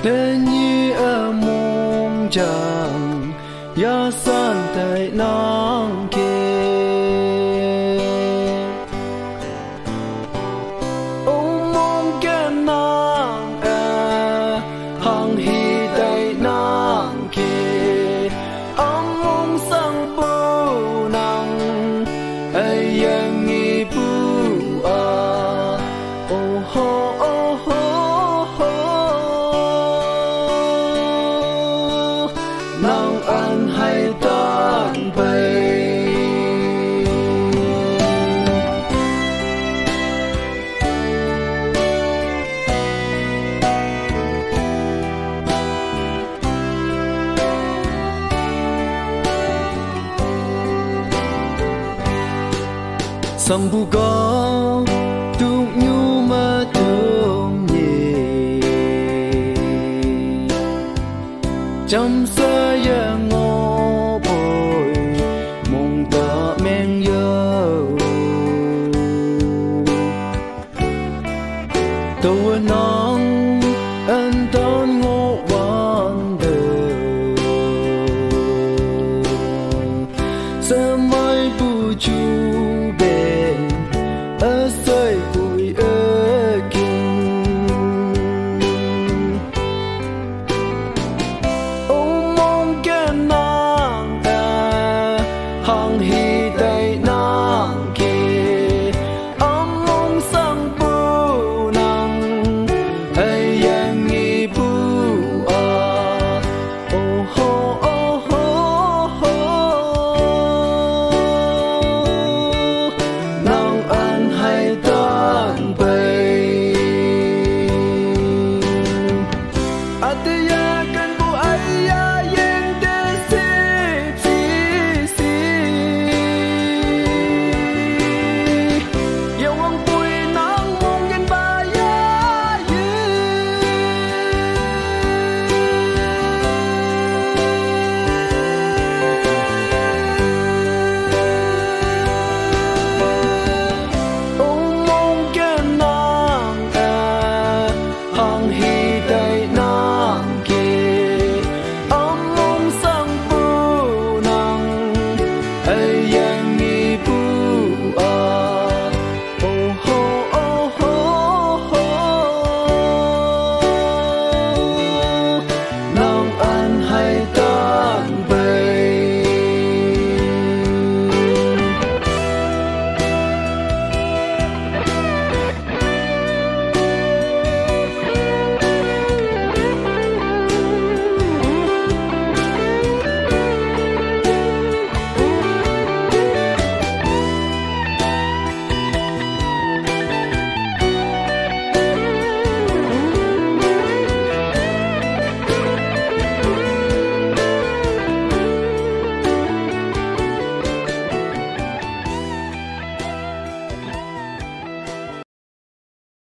tên như ở mong chẳng ya san tay nang kê ô mong kén nang hang hi tay nang kê ông mong sang bu nang ai yang nghi bu ô ho nang an hay tan bay sambu go tu nhu ma tum ye chăm sa ya ngô bồi mong ta men yo tu nong an ton